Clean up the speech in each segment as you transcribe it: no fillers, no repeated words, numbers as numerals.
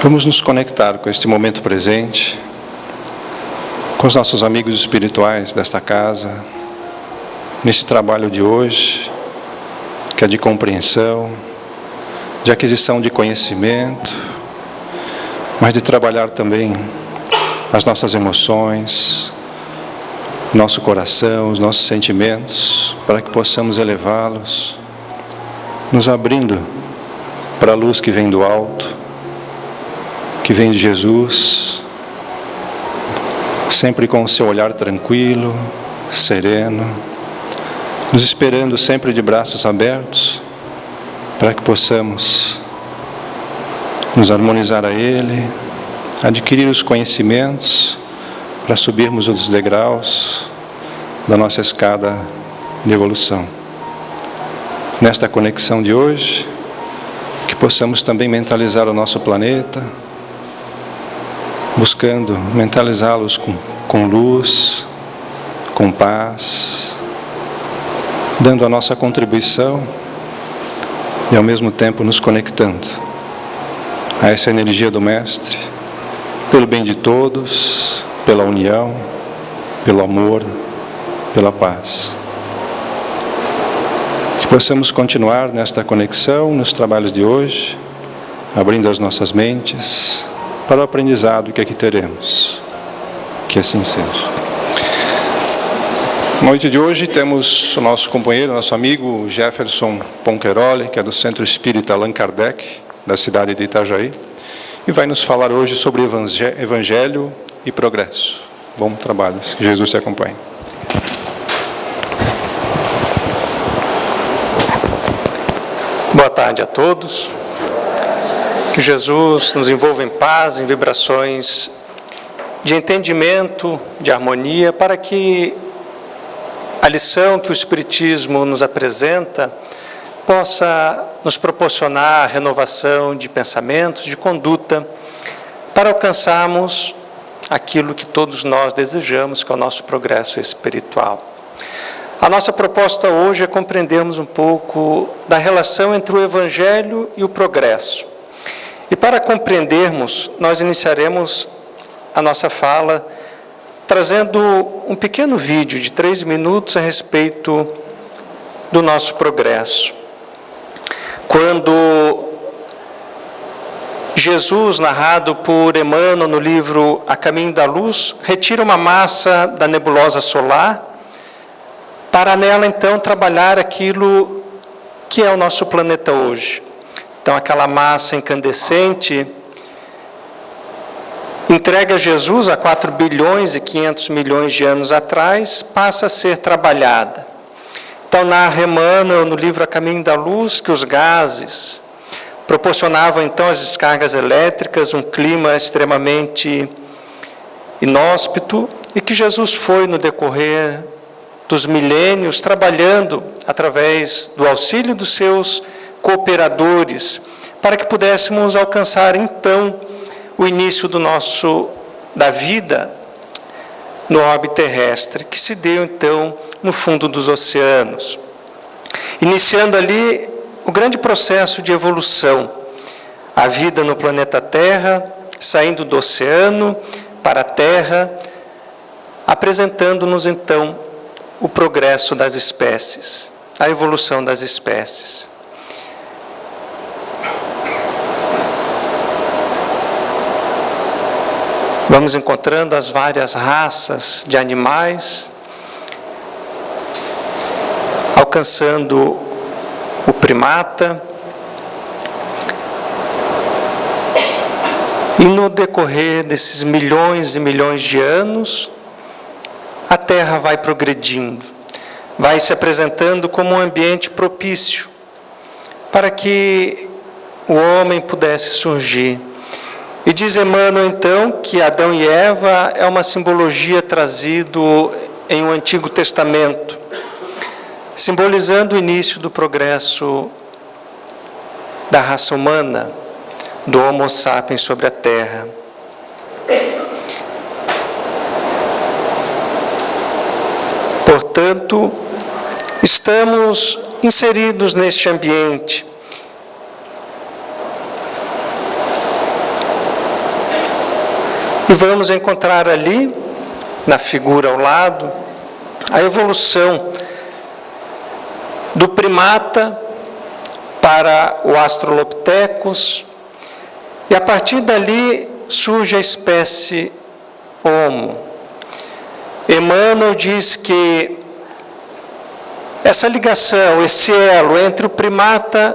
Vamos nos conectar com este momento presente, com os nossos amigos espirituais desta casa, nesse trabalho de hoje, que é de compreensão, de aquisição de conhecimento, mas de trabalhar também as nossas emoções, nosso coração, os nossos sentimentos, para que possamos elevá-los, nos abrindo para a luz que vem do alto, que vem de Jesus, sempre com o seu olhar tranquilo, sereno, nos esperando sempre de braços abertos, para que possamos nos harmonizar a Ele, adquirir os conhecimentos, para subirmos os degraus da nossa escada de evolução. Nesta conexão de hoje, que possamos também mentalizar o nosso planeta, buscando mentalizá-los com luz, com paz, dando a nossa contribuição e ao mesmo tempo nos conectando a essa energia do Mestre, pelo bem de todos, pela união, pelo amor, pela paz. Que possamos continuar nesta conexão, nos trabalhos de hoje, abrindo as nossas mentes para o aprendizado que aqui teremos. Que assim seja. Na noite de hoje temos o nosso companheiro, nosso amigo Jefferson Ponqueroli, que é do Centro Espírita Allan Kardec, da cidade de Itajaí, e vai nos falar hoje sobre Evangelho e progresso. Bom trabalho, que Jesus te acompanhe. Boa tarde a todos. Que Jesus nos envolva em paz, em vibrações de entendimento, de harmonia, para que a lição que o Espiritismo nos apresenta possa nos proporcionar renovação de pensamentos, de conduta, para alcançarmos aquilo que todos nós desejamos, que é o nosso progresso espiritual. A nossa proposta hoje é compreendermos um pouco da relação entre o Evangelho e o progresso. E para compreendermos, nós iniciaremos a nossa fala trazendo um pequeno vídeo de 3 minutos a respeito do nosso progresso. Quando Jesus, narrado por Emmanuel no livro A Caminho da Luz, retira uma massa da nebulosa solar para nela então trabalhar aquilo que é o nosso planeta hoje. Então aquela massa incandescente entregue a Jesus há 4 bilhões e 500 milhões de anos atrás, passa a ser trabalhada. Então narra Emmanuel no livro A Caminho da Luz que os gases proporcionavam então as descargas elétricas, um clima extremamente inóspito, e que Jesus foi no decorrer dos milênios trabalhando através do auxílio dos seus cooperadores, para que pudéssemos alcançar então o início da vida no orbe terrestre, que se deu então no fundo dos oceanos, iniciando ali o grande processo de evolução, a vida no planeta Terra, saindo do oceano para a Terra, apresentando-nos então o progresso das espécies, a evolução das espécies. Vamos encontrando as várias raças de animais, alcançando o primata, e no decorrer desses milhões e milhões de anos, a Terra vai progredindo, vai se apresentando como um ambiente propício para que o homem pudesse surgir. E diz Emmanuel então que Adão e Eva é uma simbologia trazida em um Antigo Testamento, simbolizando o início do progresso da raça humana, do Homo sapiens sobre a Terra. Portanto, estamos inseridos neste ambiente. E vamos encontrar ali, na figura ao lado, a evolução do primata para o Australopithecus, e a partir dali surge a espécie Homo. Emmanuel diz que essa ligação, esse elo entre o primata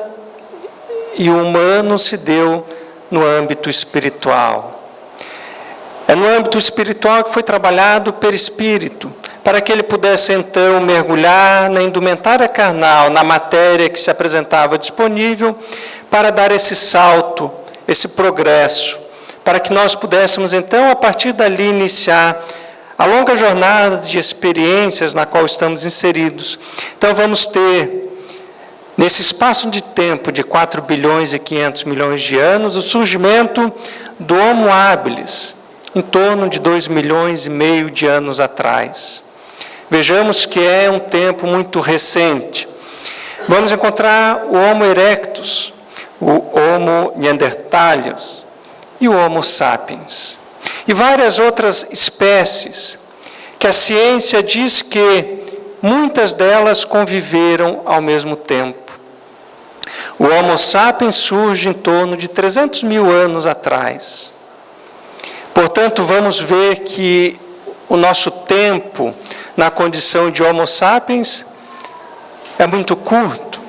e o humano se deu no âmbito espiritual. É no âmbito espiritual que foi trabalhado o perispírito, para que ele pudesse então mergulhar na indumentária carnal, na matéria que se apresentava disponível, para dar esse salto, esse progresso, para que nós pudéssemos então, a partir dali, iniciar a longa jornada de experiências na qual estamos inseridos. Então vamos ter, nesse espaço de tempo de 4 bilhões e 500 milhões de anos, o surgimento do Homo habilis, em torno de 2 milhões e meio de anos atrás. Vejamos que é um tempo muito recente. Vamos encontrar o Homo erectus, o Homo neanderthalis e o Homo sapiens. E várias outras espécies que a ciência diz que muitas delas conviveram ao mesmo tempo. O Homo sapiens surge em torno de 300 mil anos atrás. Portanto, vamos ver que o nosso tempo na condição de Homo sapiens é muito curto.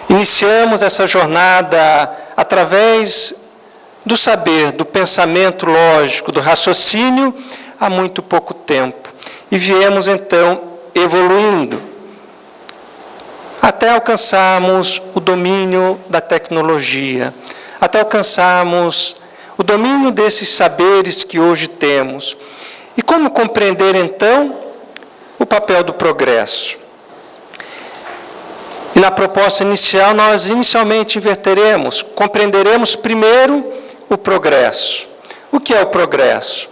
Iniciamos essa jornada através do saber, do pensamento lógico, do raciocínio, há muito pouco tempo. E viemos então evoluindo, até alcançarmos o domínio da tecnologia, até alcançarmos o domínio desses saberes que hoje temos. E como compreender então o papel do progresso? E na proposta inicial, nós inicialmente inverteremos, compreenderemos primeiro o progresso. O que é o progresso?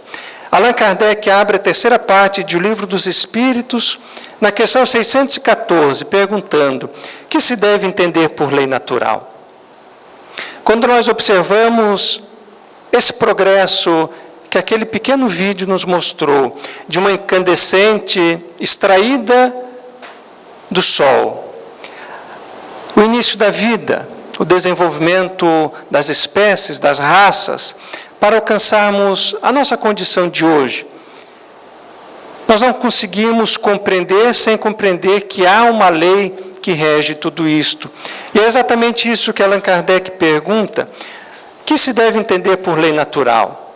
Allan Kardec abre a terceira parte do Livro dos Espíritos, na questão 614, perguntando: o que se deve entender por lei natural? Quando nós observamos esse progresso que aquele pequeno vídeo nos mostrou, de uma incandescente extraída do Sol, o início da vida, o desenvolvimento das espécies, das raças, para alcançarmos a nossa condição de hoje. Nós não conseguimos compreender sem compreender que há uma lei que rege tudo isto. E é exatamente isso que Allan Kardec pergunta: o que se deve entender por lei natural?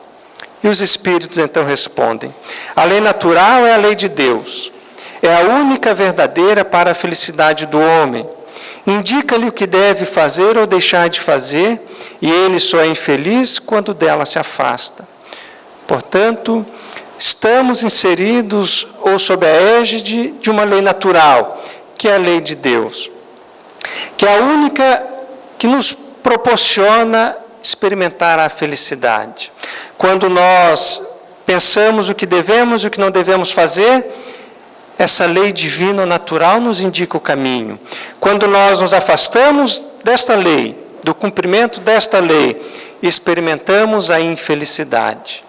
E os espíritos então respondem: a lei natural é a lei de Deus. É a única verdadeira para a felicidade do homem. Indica-lhe o que deve fazer ou deixar de fazer, e ele só é infeliz quando dela se afasta. Portanto, estamos inseridos ou sob a égide de uma lei natural, que é a lei de Deus, que é a única que nos proporciona experimentar a felicidade. Quando nós pensamos o que devemos e o que não devemos fazer, essa lei divina natural nos indica o caminho. Quando nós nos afastamos desta lei, do cumprimento desta lei, experimentamos a infelicidade.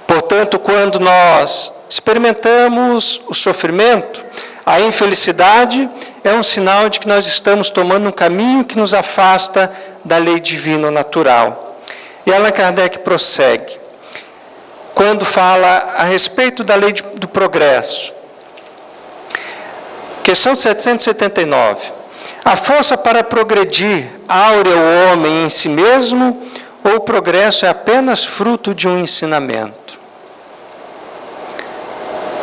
Portanto, quando nós experimentamos o sofrimento, a infelicidade é um sinal de que nós estamos tomando um caminho que nos afasta da lei divina natural. E Allan Kardec prossegue, quando fala a respeito da lei do progresso. Questão 779. A força para progredir áurea o homem em si mesmo, ou o progresso é apenas fruto de um ensinamento?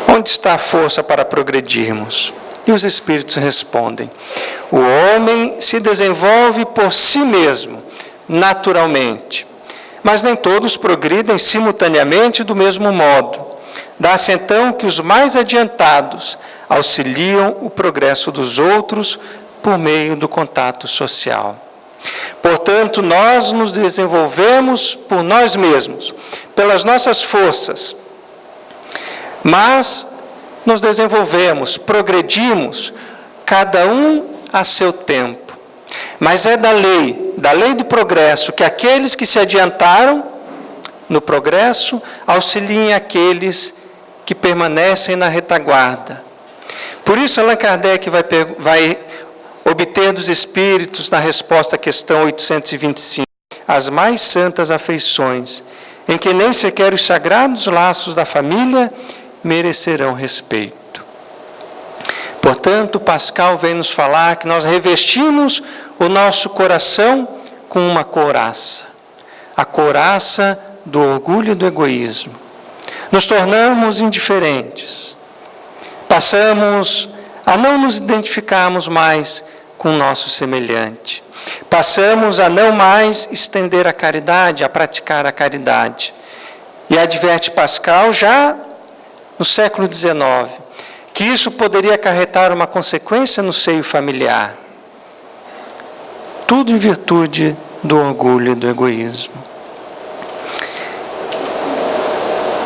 Onde está a força para progredirmos? E os espíritos respondem: o homem se desenvolve por si mesmo, naturalmente, mas nem todos progridem simultaneamente do mesmo modo. Dá-se então que os mais adiantados auxiliam o progresso dos outros por meio do contato social. Portanto, nós nos desenvolvemos por nós mesmos, pelas nossas forças, mas nos desenvolvemos, progredimos, cada um a seu tempo. Mas é da lei do progresso, que aqueles que se adiantaram no progresso, auxiliem aqueles que permanecem na retaguarda. Por isso, Allan Kardec vai obter dos Espíritos, na resposta à questão 825, as mais santas afeições, em que nem sequer os sagrados laços da família merecerão respeito. Portanto, Pascal vem nos falar que nós revestimos o nosso coração com uma couraça, a couraça do orgulho e do egoísmo. Nos tornamos indiferentes, passamos a não nos identificarmos mais com o nosso semelhante, passamos a não mais estender a caridade, a praticar a caridade. E adverte Pascal, já no século XIX, que isso poderia acarretar uma consequência no seio familiar. Tudo em virtude do orgulho e do egoísmo.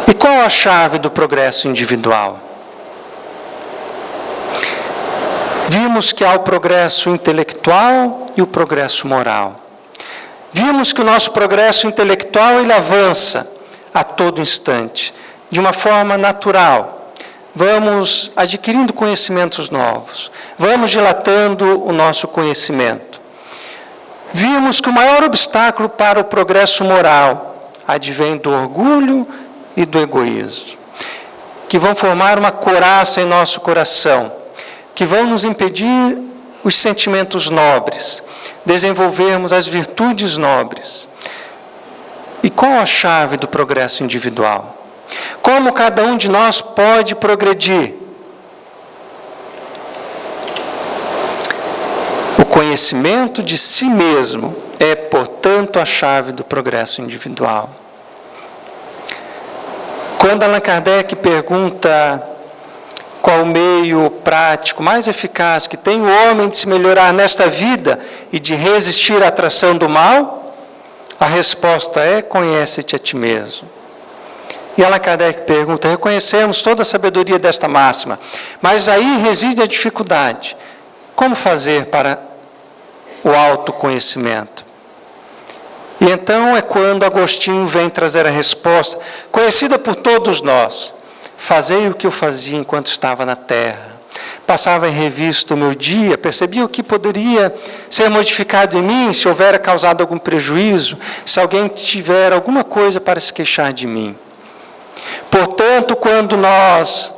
E qual a chave do progresso individual? Vimos que há o progresso intelectual e o progresso moral. Vimos que o nosso progresso intelectual ele avança a todo instante, de uma forma natural. Vamos adquirindo conhecimentos novos, vamos dilatando o nosso conhecimento. Vimos que o maior obstáculo para o progresso moral advém do orgulho e do egoísmo, que vão formar uma couraça em nosso coração, que vão nos impedir os sentimentos nobres, desenvolvermos as virtudes nobres. E qual a chave do progresso individual? Como cada um de nós pode progredir? O conhecimento de si mesmo é, portanto, a chave do progresso individual. Quando Allan Kardec pergunta qual o meio prático mais eficaz que tem o homem de se melhorar nesta vida e de resistir à atração do mal, a resposta é: conhece-te a ti mesmo. E Allan Kardec pergunta: reconhecemos toda a sabedoria desta máxima, mas aí reside a dificuldade. Como fazer para o autoconhecimento? E então é quando Agostinho vem trazer a resposta, conhecida por todos nós: fazei o que eu fazia enquanto estava na terra. Passava em revista o meu dia, percebia o que poderia ser modificado em mim, se houver causado algum prejuízo, se alguém tiver alguma coisa para se queixar de mim. Portanto, quando nós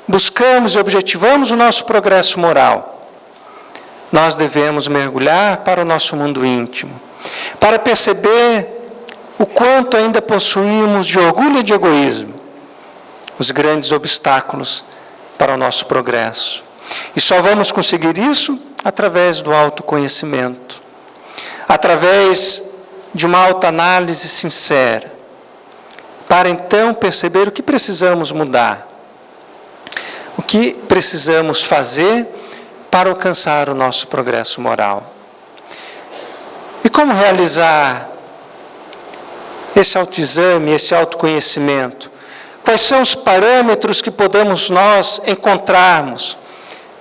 buscamos e objetivamos o nosso progresso moral, nós devemos mergulhar para o nosso mundo íntimo, para perceber o quanto ainda possuímos de orgulho e de egoísmo, os grandes obstáculos para o nosso progresso. E só vamos conseguir isso através do autoconhecimento, através de uma autoanálise sincera, para então perceber o que precisamos mudar, o que precisamos fazer para alcançar o nosso progresso moral. E como realizar esse autoexame, esse autoconhecimento? Quais são os parâmetros que podemos nós encontrarmos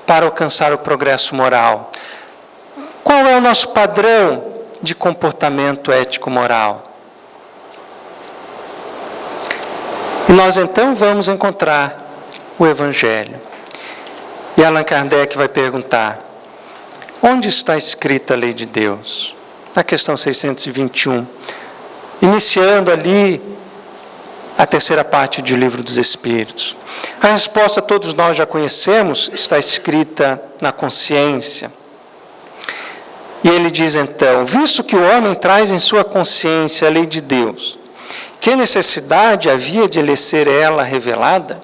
para alcançar o progresso moral? Qual é o nosso padrão de comportamento ético-moral? E nós então vamos encontrar o Evangelho. E Allan Kardec vai perguntar: onde está escrita a lei de Deus? Na questão 621, iniciando ali a terceira parte do Livro dos Espíritos. A resposta todos nós já conhecemos, está escrita na consciência. E ele diz então: visto que o homem traz em sua consciência a lei de Deus, que necessidade havia de lhe ser ela revelada?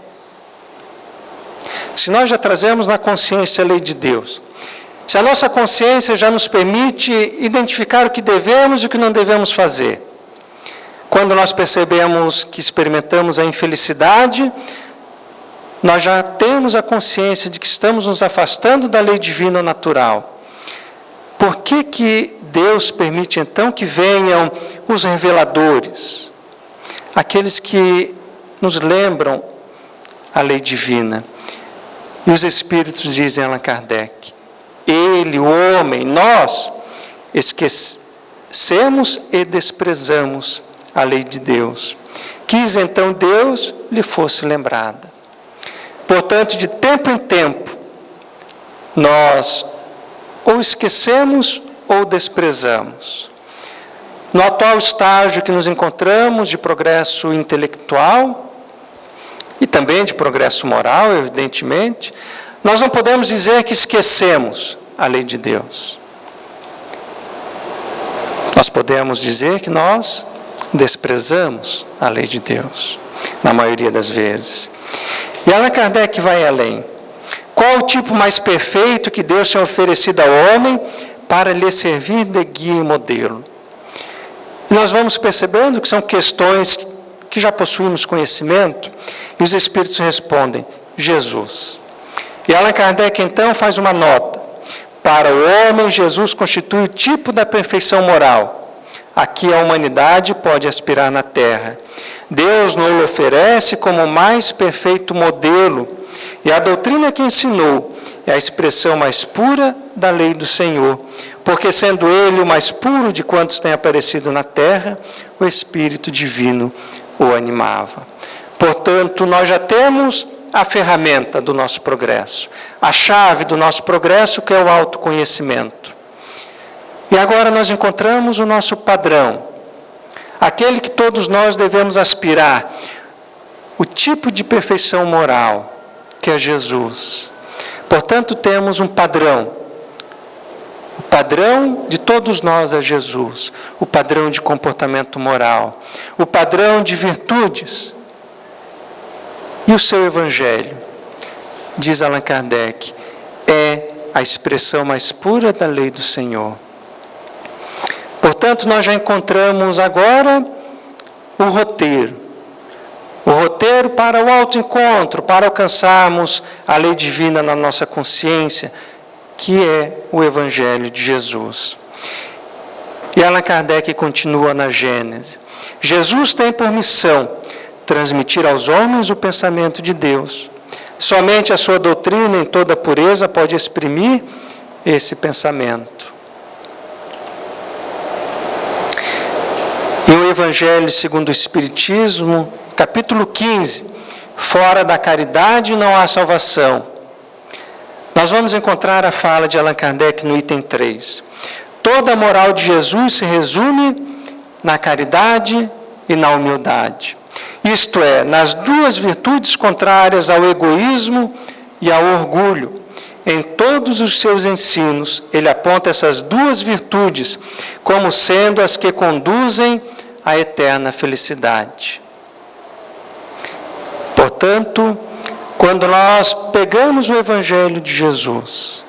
Se nós já trazemos na consciência a lei de Deus, se a nossa consciência já nos permite identificar o que devemos e o que não devemos fazer, quando nós percebemos que experimentamos a infelicidade, nós já temos a consciência de que estamos nos afastando da lei divina natural. Por que Deus permite então que venham os reveladores, aqueles que nos lembram a lei divina? E os Espíritos dizem a Allan Kardec: ele, o homem, nós, esquecemos e desprezamos a lei de Deus. Quis então Deus lhe fosse lembrada. Portanto, de tempo em tempo, nós ou esquecemos ou desprezamos. No atual estágio que nos encontramos de progresso intelectual e também de progresso moral, evidentemente, nós não podemos dizer que esquecemos a lei de Deus. Nós podemos dizer que nós desprezamos a lei de Deus, na maioria das vezes. E Allan Kardec vai além. Qual o tipo mais perfeito que Deus tem oferecido ao homem para lhe servir de guia e modelo? E nós vamos percebendo que são questões que já possuímos conhecimento, e os Espíritos respondem: Jesus. E Allan Kardec então faz uma nota. Para o homem, Jesus constitui o tipo da perfeição moral a que a humanidade pode aspirar na Terra. Deus nos oferece como o mais perfeito modelo, e a doutrina que ensinou é a expressão mais pura da lei do Senhor, porque sendo Ele o mais puro de quantos têm aparecido na Terra, o Espírito Divino o animava. Portanto, nós já temos a ferramenta do nosso progresso, a chave do nosso progresso, que é o autoconhecimento. E agora nós encontramos o nosso padrão, aquele que todos nós devemos aspirar, o tipo de perfeição moral, que é Jesus. Portanto, temos um padrão. O padrão de todos nós é Jesus, o padrão de comportamento moral, o padrão de virtudes. E o seu Evangelho, diz Allan Kardec, é a expressão mais pura da lei do Senhor. Portanto, nós já encontramos agora o roteiro para o autoencontro, para alcançarmos a lei divina na nossa consciência, que é o Evangelho de Jesus. E Allan Kardec continua na Gênese. Jesus tem por missão transmitir aos homens o pensamento de Deus. Somente a sua doutrina em toda pureza pode exprimir esse pensamento. E o Evangelho segundo o Espiritismo, capítulo 15, fora da caridade não há salvação. Nós vamos encontrar a fala de Allan Kardec no item 3. Toda a moral de Jesus se resume na caridade e na humildade. Isto é, nas duas virtudes contrárias ao egoísmo e ao orgulho. Em todos os seus ensinos, ele aponta essas duas virtudes como sendo as que conduzem à eterna felicidade. Portanto, quando nós pegamos o Evangelho de Jesus,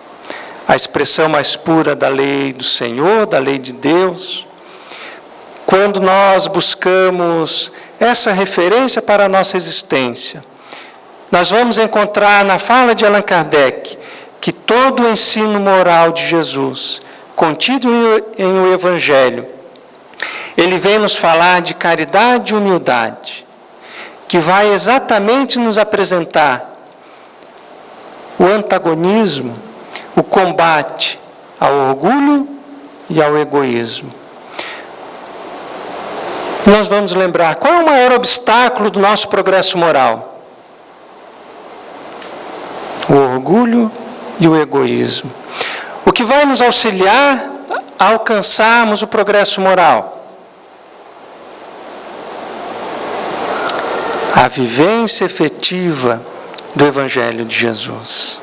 a expressão mais pura da lei do Senhor, da lei de Deus, quando nós buscamos essa referência para a nossa existência, nós vamos encontrar na fala de Allan Kardec que todo o ensino moral de Jesus, contido em o Evangelho, ele vem nos falar de caridade e humildade, que vai exatamente nos apresentar o antagonismo, o combate ao orgulho e ao egoísmo. Nós vamos lembrar qual é o maior obstáculo do nosso progresso moral? O orgulho e o egoísmo. O que vai nos auxiliar a alcançarmos o progresso moral? A vivência efetiva do Evangelho de Jesus.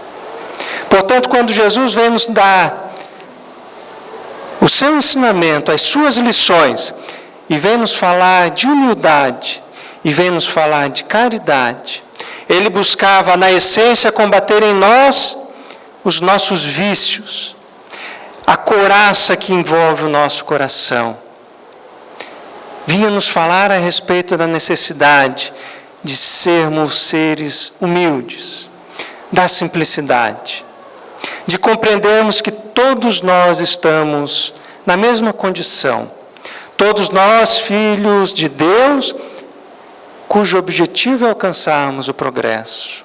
Portanto, quando Jesus vem nos dar o seu ensinamento, as suas lições, e vem nos falar de humildade, e vem nos falar de caridade, ele buscava, na essência, combater em nós os nossos vícios, a couraça que envolve o nosso coração. Vinha nos falar a respeito da necessidade de sermos seres humildes, da simplicidade, de compreendermos que todos nós estamos na mesma condição, todos nós filhos de Deus, cujo objetivo é alcançarmos o progresso.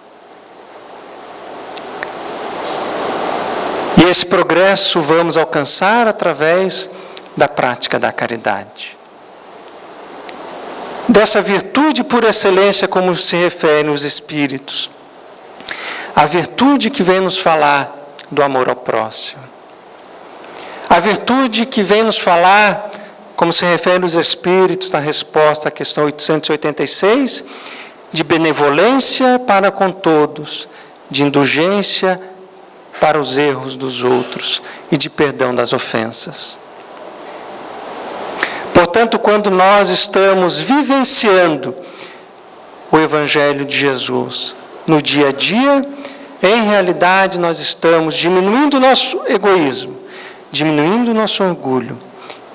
E esse progresso vamos alcançar através da prática da caridade. dessa virtude por excelência, como se referem os Espíritos. A virtude que vem nos falar do amor ao próximo. A virtude que vem nos falar, como se refere os Espíritos na resposta à questão 886, de benevolência para com todos, de indulgência para os erros dos outros e de perdão das ofensas. Portanto, quando nós estamos vivenciando o Evangelho de Jesus no dia a dia, em realidade nós estamos diminuindo o nosso egoísmo, diminuindo o nosso orgulho,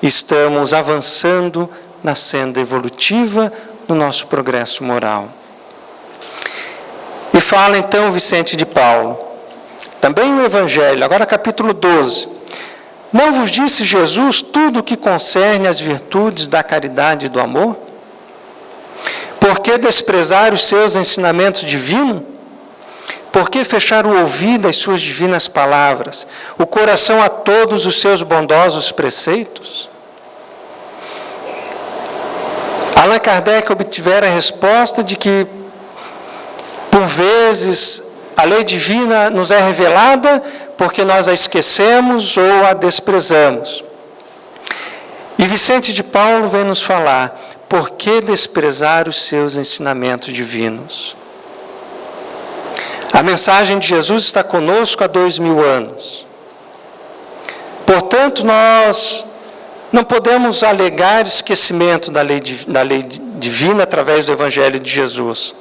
e estamos avançando na senda evolutiva do nosso progresso moral. E fala então Vicente de Paulo, também o Evangelho, agora capítulo 12. Não vos disse Jesus tudo o que concerne às virtudes da caridade e do amor? Por que desprezar os seus ensinamentos divinos? Por que fechar o ouvido às suas divinas palavras, o coração a todos os seus bondosos preceitos? Allan Kardec obtivera a resposta de que, por vezes, a lei divina nos é revelada porque nós a esquecemos ou a desprezamos. E Vicente de Paulo vem nos falar, por que desprezar os seus ensinamentos divinos? A mensagem de Jesus está conosco há 2000 anos. Portanto, nós não podemos alegar esquecimento da lei divina através do Evangelho de Jesus.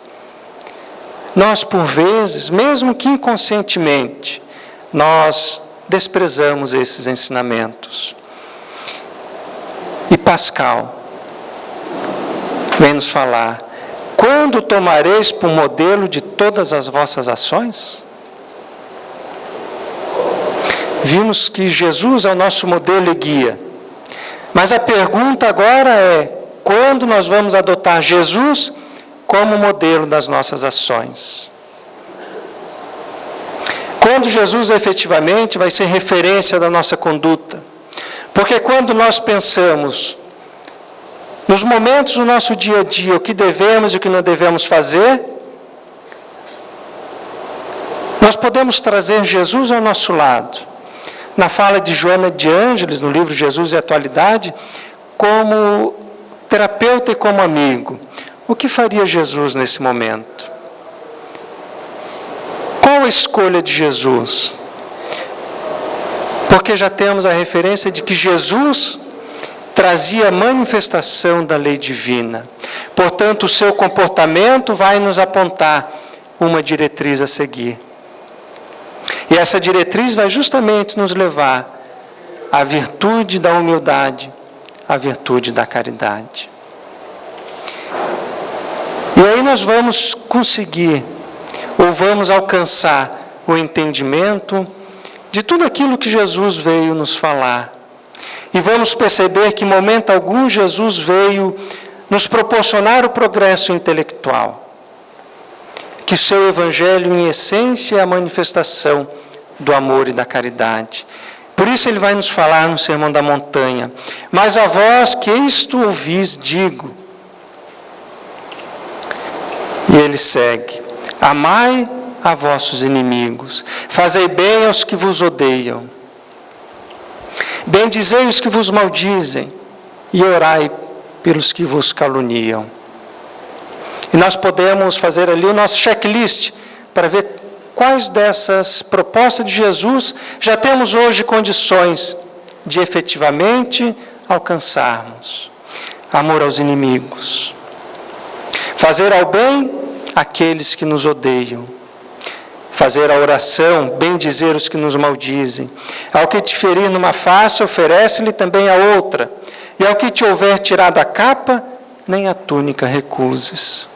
Nós, por vezes, mesmo que inconscientemente, nós desprezamos esses ensinamentos. E Pascal vem nos falar, quando tomareis por modelo de todas as vossas ações? Vimos que Jesus é o nosso modelo e guia. Mas a pergunta agora é, quando nós vamos adotar Jesus como modelo das nossas ações? Quando Jesus efetivamente vai ser referência da nossa conduta? Porque quando nós pensamos nos momentos do nosso dia a dia, o que devemos e o que não devemos fazer, nós podemos trazer Jesus ao nosso lado. Na fala de Joana de Ângeles, no livro Jesus e a Atualidade, como terapeuta e como amigo. O que faria Jesus nesse momento? Qual a escolha de Jesus? Porque já temos a referência de que Jesus trazia a manifestação da lei divina. Portanto, o seu comportamento vai nos apontar uma diretriz a seguir. E essa diretriz vai justamente nos levar à virtude da humildade, à virtude da caridade. E aí nós vamos conseguir, ou vamos alcançar o entendimento de tudo aquilo que Jesus veio nos falar. E vamos perceber que, em momento algum, Jesus veio nos proporcionar o progresso intelectual. Que o seu Evangelho, em essência, é a manifestação do amor e da caridade. Por isso ele vai nos falar no Sermão da Montanha. Mas a vós que isto ouvis, digo. E ele segue. Amai a vossos inimigos. Fazei bem aos que vos odeiam. Bendizei os que vos maldizem. E orai pelos que vos caluniam. E nós podemos fazer ali o nosso checklist para ver quais dessas propostas de Jesus já temos hoje condições de efetivamente alcançarmos. Amor aos inimigos. Fazer ao bem aqueles que nos odeiam. Fazer a oração, bendizer os que nos maldizem. Ao que te ferir numa face, oferece-lhe também a outra. E ao que te houver tirado a capa, nem a túnica recuses.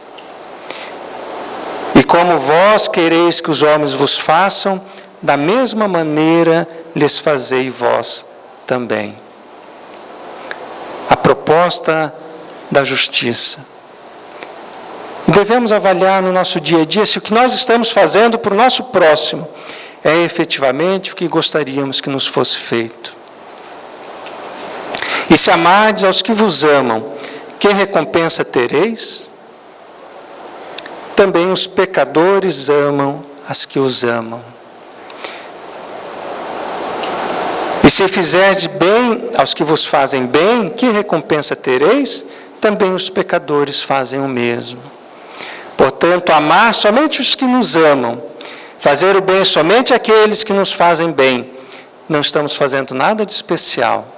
E como vós quereis que os homens vos façam, da mesma maneira lhes fazei vós também. A proposta da justiça. E devemos avaliar no nosso dia a dia se o que nós estamos fazendo para o nosso próximo é efetivamente o que gostaríamos que nos fosse feito. E se amardes aos que vos amam, que recompensa tereis? Também os pecadores amam as que os amam. E se fizerdes bem aos que vos fazem bem, que recompensa tereis? Também os pecadores fazem o mesmo. Portanto, amar somente os que nos amam, fazer o bem somente àqueles que nos fazem bem, não estamos fazendo nada de especial.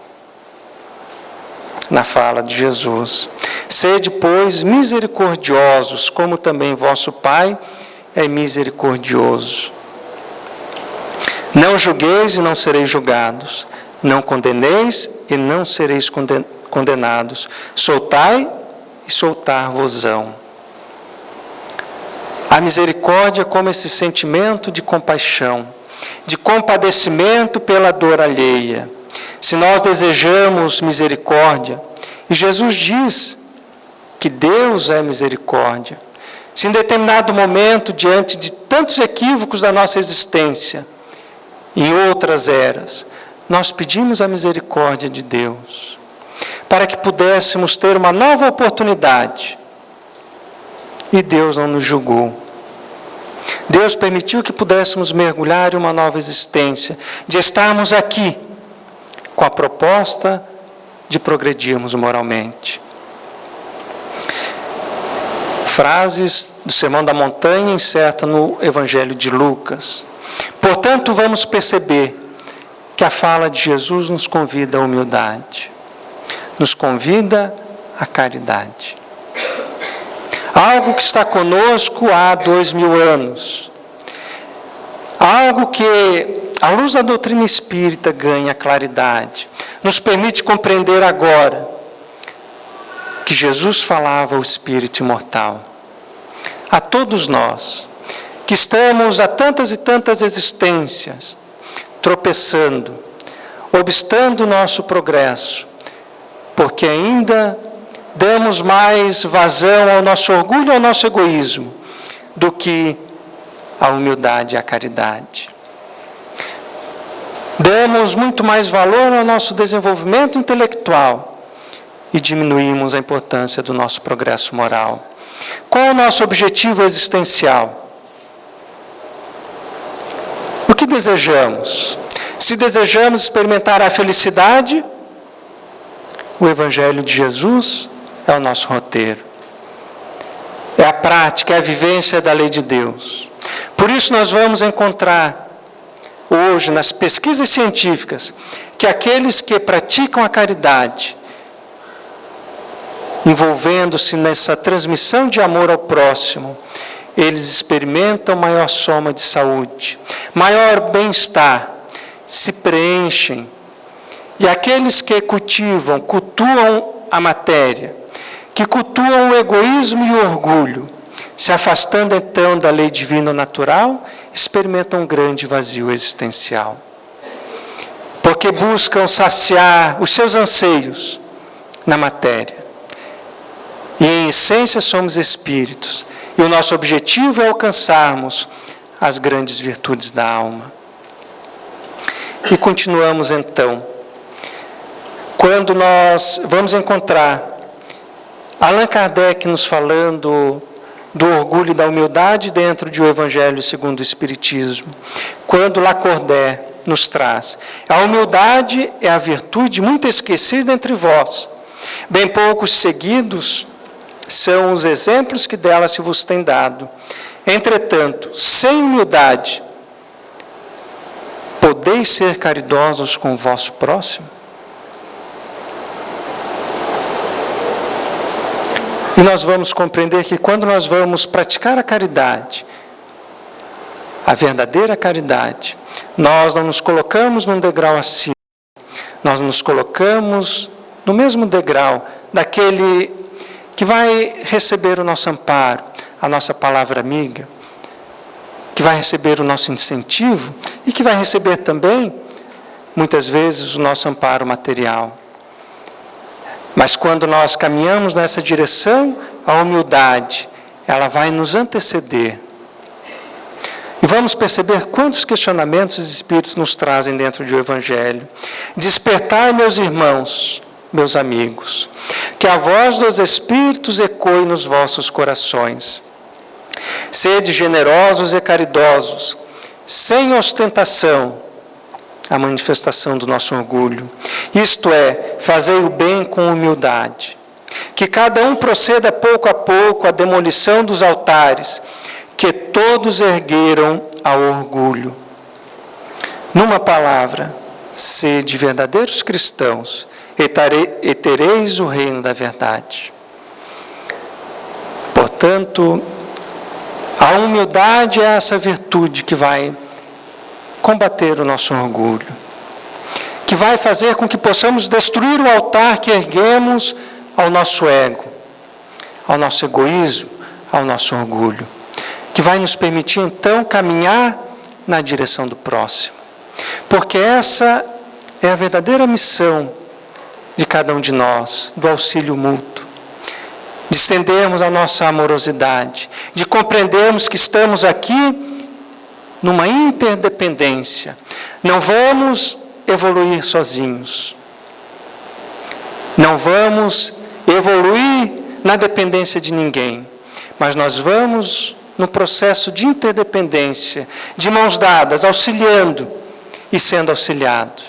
Na fala de Jesus. Sede, pois, misericordiosos, como também vosso Pai é misericordioso. Não julgueis e não sereis julgados. Não condeneis e não sereis condenados. Soltai e soltar-vos-ão. A misericórdia é como esse sentimento de compaixão, de compadecimento pela dor alheia. Se nós desejamos misericórdia, e Jesus diz que Deus é misericórdia, se em determinado momento, diante de tantos equívocos da nossa existência, em outras eras, nós pedimos a misericórdia de Deus, para que pudéssemos ter uma nova oportunidade, e Deus não nos julgou. Deus permitiu que pudéssemos mergulhar em uma nova existência, de estarmos aqui, com a proposta de progredirmos moralmente. Frases do Sermão da Montanha incerta no Evangelho de Lucas. Portanto, vamos perceber que a fala de Jesus nos convida à humildade, nos convida à caridade. Algo que está conosco há 2000 anos. Algo que, à luz da doutrina espírita, ganha claridade. Nos permite compreender agora que Jesus falava ao espírito imortal. A todos nós, que estamos há tantas e tantas existências, tropeçando, obstando o nosso progresso, porque ainda damos mais vazão ao nosso orgulho e ao nosso egoísmo do que à humildade e à caridade. Damos muito mais valor ao nosso desenvolvimento intelectual e diminuímos a importância do nosso progresso moral. Qual é o nosso objetivo existencial? O que desejamos? Se desejamos experimentar a felicidade, o Evangelho de Jesus é o nosso roteiro. É a prática, é a vivência da lei de Deus. Por isso nós vamos encontrar hoje nas pesquisas científicas que aqueles que praticam a caridade, envolvendo-se nessa transmissão de amor ao próximo, eles experimentam maior soma de saúde, maior bem-estar, se preenchem. E aqueles que cultuam a matéria, que cultuam o egoísmo e o orgulho, se afastando então da lei divina natural, experimentam um grande vazio existencial. Porque buscam saciar os seus anseios na matéria. E em essência somos espíritos. E o nosso objetivo é alcançarmos as grandes virtudes da alma. E continuamos então. Quando nós vamos encontrar Allan Kardec nos falando do orgulho e da humildade dentro de O Evangelho segundo o Espiritismo. Quando Lacordaire nos traz: a humildade é a virtude muito esquecida entre vós. Bem poucos seguidos são os exemplos que dela se vos tem dado. Entretanto, sem humildade, podeis ser caridosos com o vosso próximo? E nós vamos compreender que quando nós vamos praticar a caridade, a verdadeira caridade, nós não nos colocamos num degrau acima, nós nos colocamos no mesmo degrau daquele que vai receber o nosso amparo, a nossa palavra amiga, que vai receber o nosso incentivo e que vai receber também, muitas vezes, o nosso amparo material. Mas quando nós caminhamos nessa direção, a humildade, ela vai nos anteceder. E vamos perceber quantos questionamentos os Espíritos nos trazem dentro do Evangelho. Despertai, meus irmãos, meus amigos. Que a voz dos Espíritos ecoe nos vossos corações. Sede generosos e caridosos, sem ostentação, a manifestação do nosso orgulho. Isto é, fazei o bem com humildade. Que cada um proceda pouco a pouco à demolição dos altares que todos ergueram ao orgulho. Numa palavra, sede verdadeiros cristãos e tereis o reino da verdade. Portanto, a humildade é essa virtude que vai combater o nosso orgulho, que vai fazer com que possamos destruir o altar que erguemos ao nosso ego, ao nosso egoísmo, ao nosso orgulho, que vai nos permitir então caminhar na direção do próximo. Porque essa é a verdadeira missão de cada um de nós, do auxílio mútuo, de estendermos a nossa amorosidade, de compreendermos que estamos aqui numa interdependência. Não vamos evoluir sozinhos. Não vamos evoluir na dependência de ninguém, mas nós vamos no processo de interdependência, de mãos dadas, auxiliando e sendo auxiliado.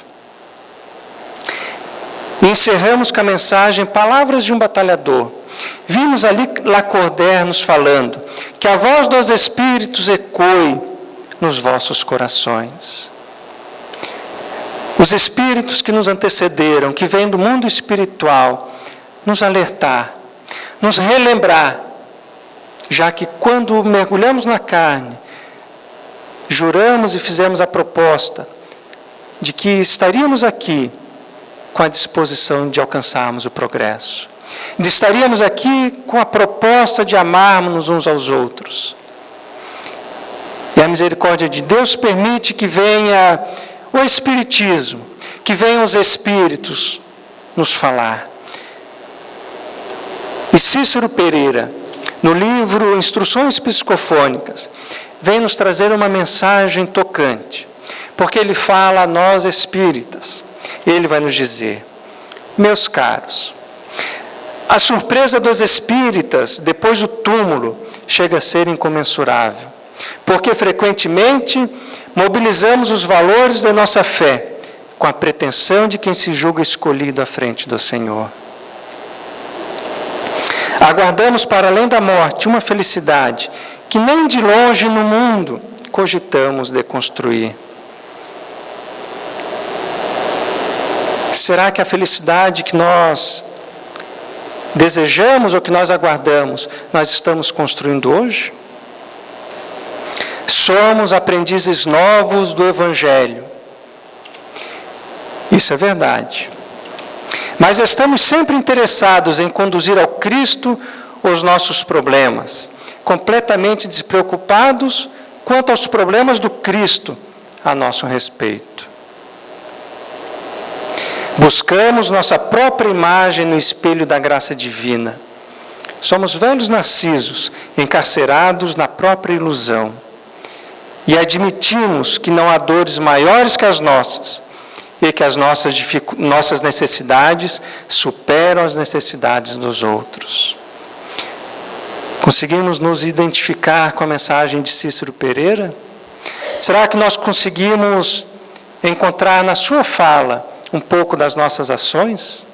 E encerramos com a mensagem Palavras de um Batalhador. Vimos ali Lacordaire nos falando que a voz dos Espíritos ecoe nos vossos corações. Os Espíritos que nos antecederam, que vêm do mundo espiritual, nos alertar, nos relembrar, já que quando mergulhamos na carne, juramos e fizemos a proposta de que estaríamos aqui com a disposição de alcançarmos o progresso. Estaríamos aqui com a proposta de amarmos uns aos outros. E a misericórdia de Deus permite que venha o Espiritismo, que venham os Espíritos nos falar. E Cícero Pereira, no livro Instruções Psicofônicas, vem nos trazer uma mensagem tocante, porque ele fala a nós espíritas. Ele vai nos dizer: meus caros, a surpresa dos espíritas depois do túmulo chega a ser incomensurável, porque frequentemente mobilizamos os valores da nossa fé com a pretensão de quem se julga escolhido à frente do Senhor. Aguardamos para além da morte uma felicidade que nem de longe no mundo cogitamos de construir. Será que a felicidade que nós desejamos ou que nós aguardamos, nós estamos construindo hoje? Somos aprendizes novos do Evangelho. Isso é verdade. Mas estamos sempre interessados em conduzir ao Cristo os nossos problemas, completamente despreocupados quanto aos problemas do Cristo a nosso respeito. Buscamos nossa própria imagem no espelho da graça divina. Somos velhos narcisos, encarcerados na própria ilusão. E admitimos que não há dores maiores que as nossas, e que as nossas necessidades superam as necessidades dos outros. Conseguimos nos identificar com a mensagem de Cícero Pereira? Será que nós conseguimos encontrar na sua fala um pouco das nossas ações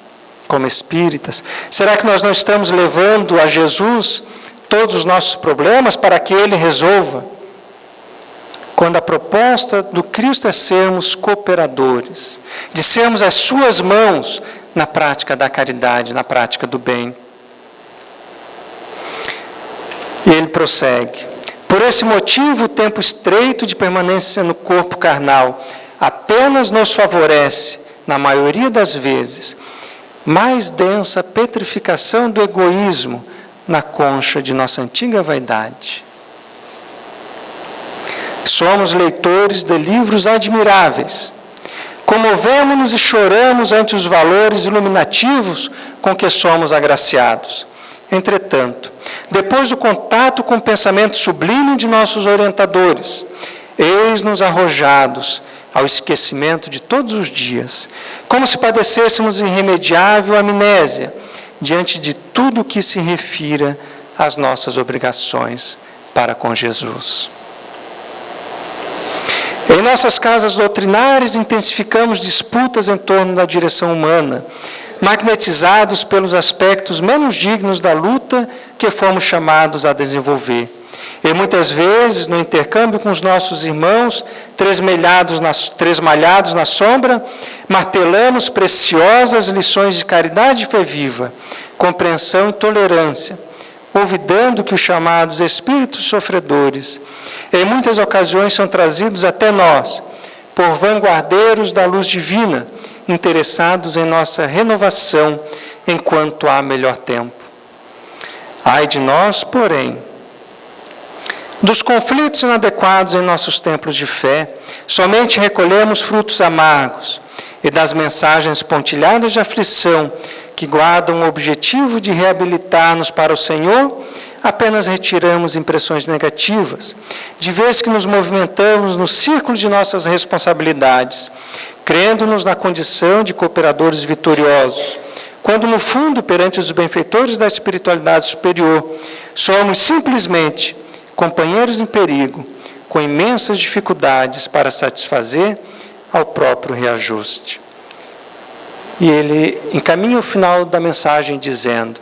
como espíritas? Será que nós não estamos levando a Jesus todos os nossos problemas para que Ele resolva? Quando a proposta do Cristo é sermos cooperadores, de sermos as suas mãos na prática da caridade, na prática do bem. E ele prossegue: por esse motivo, o tempo estreito de permanência no corpo carnal apenas nos favorece, na maioria das vezes, mais densa petrificação do egoísmo na concha de nossa antiga vaidade. Somos leitores de livros admiráveis. Comovemos-nos e choramos ante os valores iluminativos com que somos agraciados. Entretanto, depois do contato com o pensamento sublime de nossos orientadores, eis-nos arrojados ao esquecimento de todos os dias, como se padecêssemos irremediável amnésia diante de tudo o que se refira às nossas obrigações para com Jesus. Em nossas casas doutrinárias, intensificamos disputas em torno da direção humana, magnetizados pelos aspectos menos dignos da luta que fomos chamados a desenvolver. E muitas vezes, no intercâmbio com os nossos irmãos, tresmalhados na sombra, martelamos preciosas lições de caridade e fé viva, compreensão e tolerância, olvidando que os chamados espíritos sofredores, em muitas ocasiões são trazidos até nós, por vanguardeiros da luz divina, interessados em nossa renovação enquanto há melhor tempo. Ai de nós, porém, dos conflitos inadequados em nossos templos de fé, somente recolhemos frutos amargos, e das mensagens pontilhadas de aflição, que guardam o objetivo de reabilitar-nos para o Senhor, apenas retiramos impressões negativas, de vez que nos movimentamos no círculo de nossas responsabilidades, crendo-nos na condição de cooperadores vitoriosos, quando no fundo, perante os benfeitores da espiritualidade superior, somos simplesmente companheiros em perigo, com imensas dificuldades para satisfazer ao próprio reajuste. E ele encaminha o final da mensagem dizendo: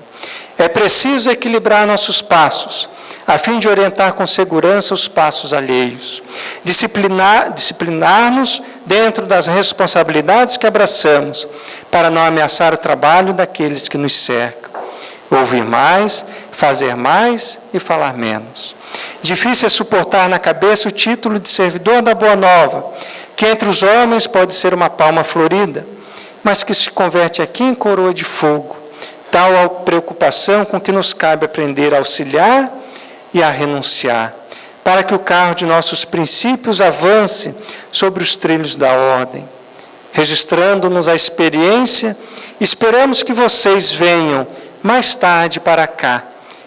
é preciso equilibrar nossos passos, a fim de orientar com segurança os passos alheios, disciplinar-nos dentro das responsabilidades que abraçamos, para não ameaçar o trabalho daqueles que nos cercam. Ouvir mais, fazer mais e falar menos. Difícil é suportar na cabeça o título de servidor da Boa Nova, que entre os homens pode ser uma palma florida, mas que se converte aqui em coroa de fogo, tal a preocupação com que nos cabe aprender a auxiliar e a renunciar, para que o carro de nossos princípios avance sobre os trilhos da ordem. Registrando-nos a experiência, esperamos que vocês venham mais tarde para cá,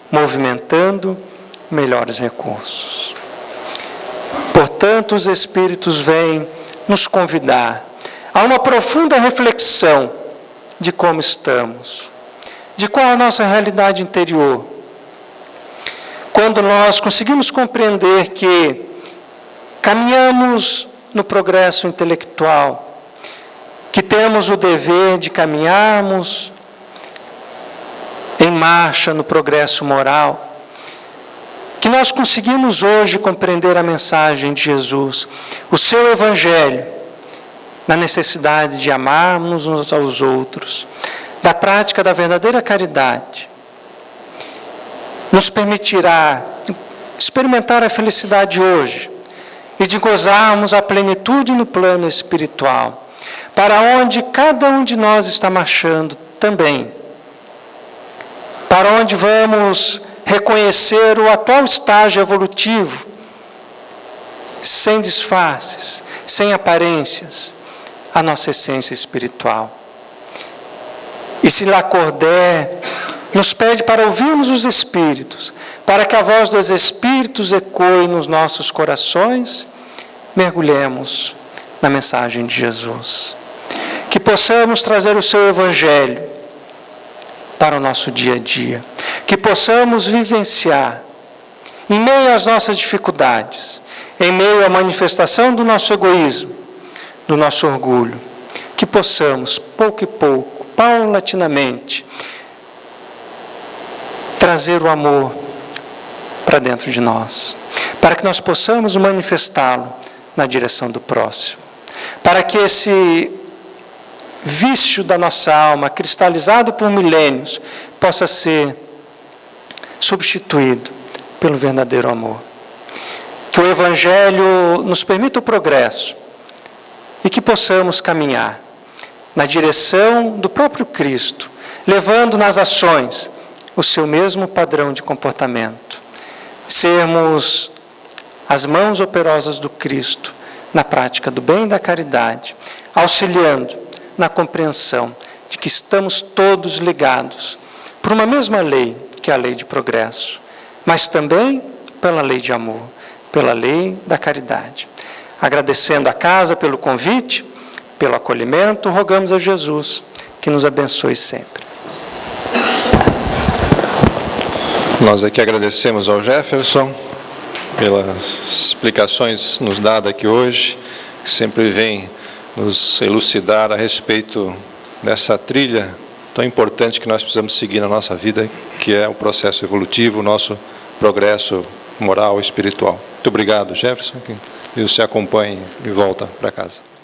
movimentando melhores recursos. Portanto, os Espíritos vêm nos convidar a uma profunda reflexão de como estamos, de qual a nossa realidade interior. Quando nós conseguimos compreender que caminhamos no progresso intelectual, que temos o dever de caminharmos em marcha no progresso moral, que nós conseguimos hoje compreender a mensagem de Jesus, o seu Evangelho, na necessidade de amarmos uns aos outros, da prática da verdadeira caridade, nos permitirá experimentar a felicidade hoje e de gozarmos a plenitude no plano espiritual, para onde cada um de nós está marchando também, para onde vamos reconhecer o atual estágio evolutivo, sem disfarces, sem aparências, a nossa essência espiritual. E se Lacordaire nos pede para ouvirmos os Espíritos, para que a voz dos Espíritos ecoe nos nossos corações, mergulhemos na mensagem de Jesus. Que possamos trazer o seu Evangelho para o nosso dia a dia. Que possamos vivenciar, em meio às nossas dificuldades, em meio à manifestação do nosso egoísmo, do nosso orgulho, que possamos, pouco e pouco, paulatinamente, trazer o amor para dentro de nós, para que nós possamos manifestá-lo na direção do próximo, para que esse vício da nossa alma, cristalizado por milênios, possa ser substituído pelo verdadeiro amor. Que o Evangelho nos permita o progresso e que possamos caminhar na direção do próprio Cristo, levando nas ações o seu mesmo padrão de comportamento. Sermos as mãos operosas do Cristo na prática do bem e da caridade, auxiliando na compreensão de que estamos todos ligados por uma mesma lei, que é a lei de progresso, mas também pela lei de amor, pela lei da caridade. Agradecendo a casa pelo convite, pelo acolhimento, rogamos a Jesus que nos abençoe sempre. Nós aqui agradecemos ao Jefferson pelas explicações nos dadas aqui hoje, que sempre vem nos elucidar a respeito dessa trilha tão importante que nós precisamos seguir na nossa vida, que é o processo evolutivo, o nosso progresso moral e espiritual. Muito obrigado, Jefferson, que Deus te acompanhe e volta para casa.